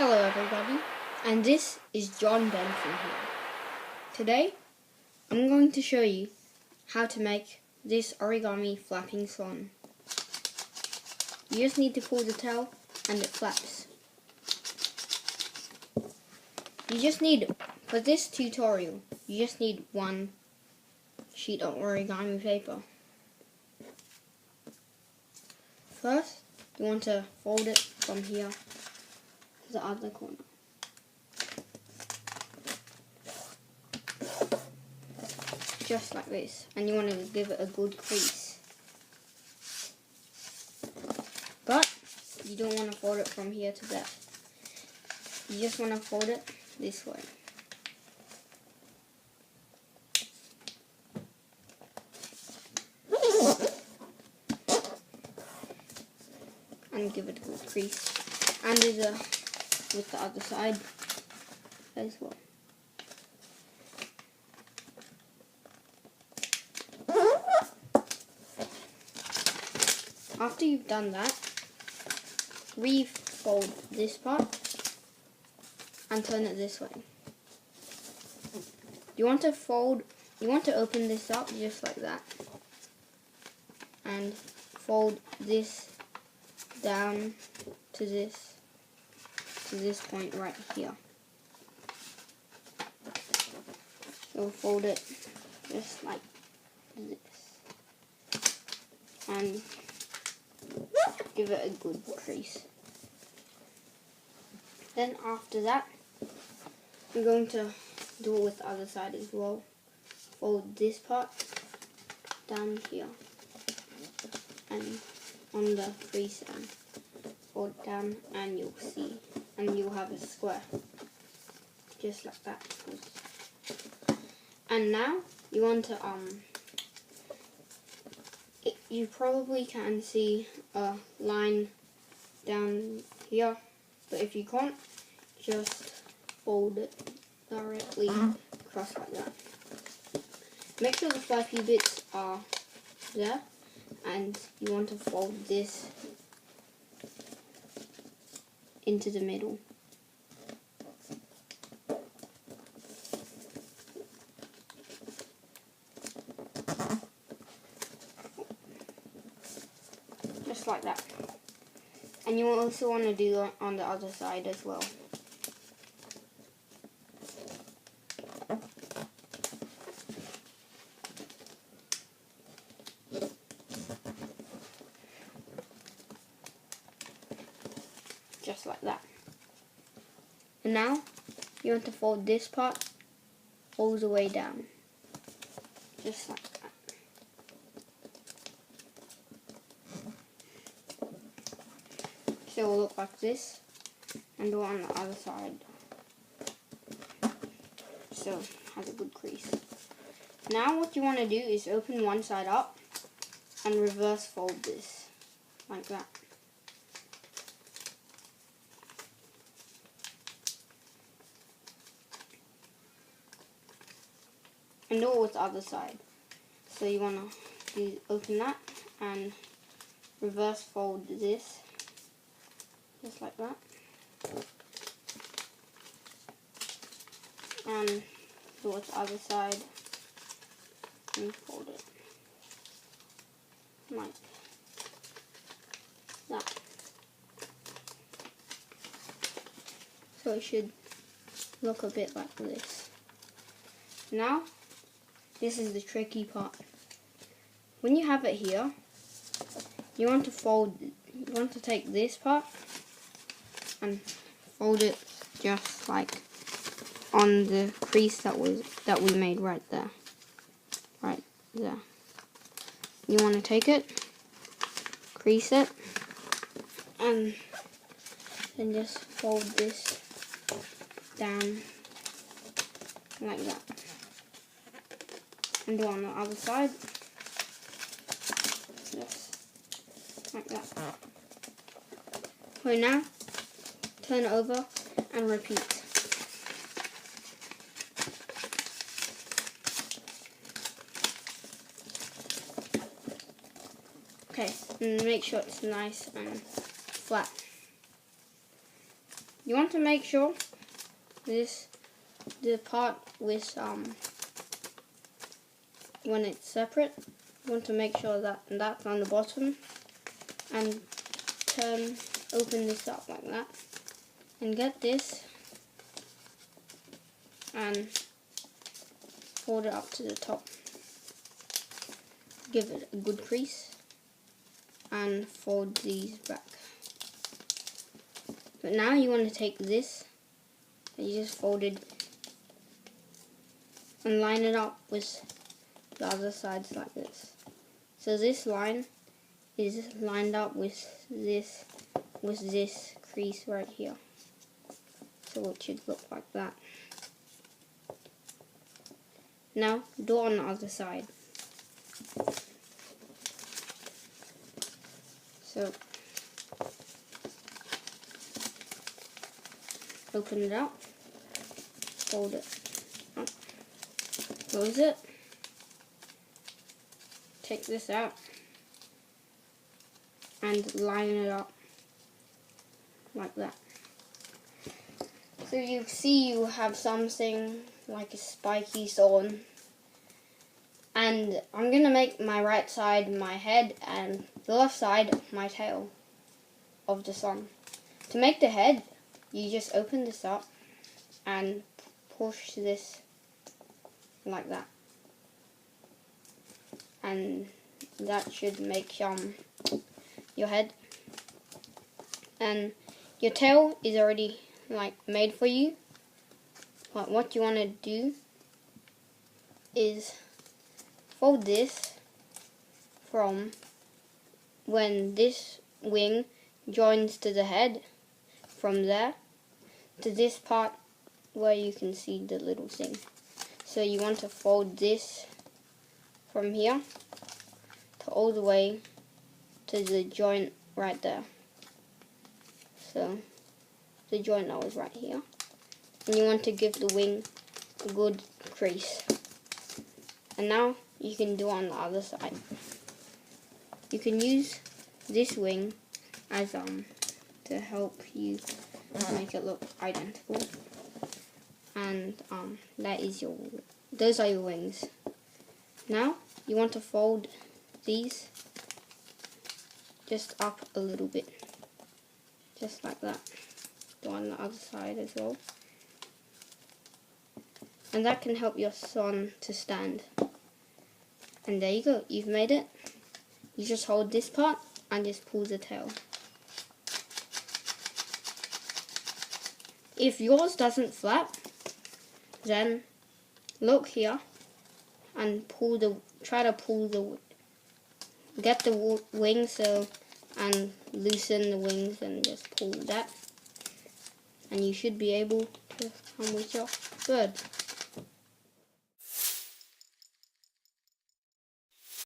Hello everybody, and this is John Benson here. Today, I'm going to show you how to make this origami flapping swan. You just need to pull the tail and it flaps. For this tutorial, you just need one sheet of origami paper. First, you want to fold it from here to the other corner. Just like this, and you want to give it a good crease. But you don't want to fold it from here to there. You just want to fold it this way. And give it a good crease. And with the other side as well. After you've done that, refold this part and turn it this way. You want to open this up just like that and fold this down to this point right here. So fold it just like this and give it a good crease. Then after that, I'm going to do it with the other side as well. Fold this part down here and on the crease and fold it down, and you'll see, and you'll have a square just like that. And now you want to you probably can see a line down here, but if you can't, just fold it directly across like that. Make sure the fluffy bits are there, and you want to fold this into the middle. Just like that. And you also want to do that on the other side as well. Just like that. And now you want to fold this part all the way down. Just like that. So it will look like this, and do it on the other side. So it has a good crease. Now what you want to do is open one side up and reverse fold this like that. And do it with the other side. So you want to open that and reverse fold this just like that, and do it with the other side and fold it like that. So it should look a bit like this. Now this is the tricky part. When you have it here, you want to take this part and fold it just like on the crease that we made right there. Right there. You want to take it, crease it, and then just fold this down like that. And do on the other side, just like that. So now, turn it over and repeat. Okay, and make sure it's nice and flat. you want to make sure the part with when it's separate, you want to make sure that that's on the bottom, and open this up like that, and get this and fold it up to the top. Give it a good crease and fold these back. But now you want to take this that you just folded and line it up with the other sides like this. So this line is lined up with this crease right here. So it should look like that. Now do it on the other side. So open it up, fold it up, close it, take this out, and line it up like that. So you see you have something like a spiky thorn. And I'm going to make my right side my head and the left side my tail of the swan. To make the head, you just open this up and push this like that. And that should make your head. And your tail is already like made for you. But what you want to do is fold this from when this wing joins to the head, from there to this part where you can see the little thing. So you want to fold this from here to all the way to the joint right there. So the joint that was right here. And you want to give the wing a good crease. And now you can do on the other side. You can use this wing as to help you make it look identical. And those are your wings. Now you want to fold these just up a little bit, just like that. Do on the other side as well. And that can help your swan to stand. And there you go, you've made it. You just hold this part and just pull the tail. If yours doesn't flap, then look here and get the wings and loosen the wings and just pull that. And you should be able to come with your bird.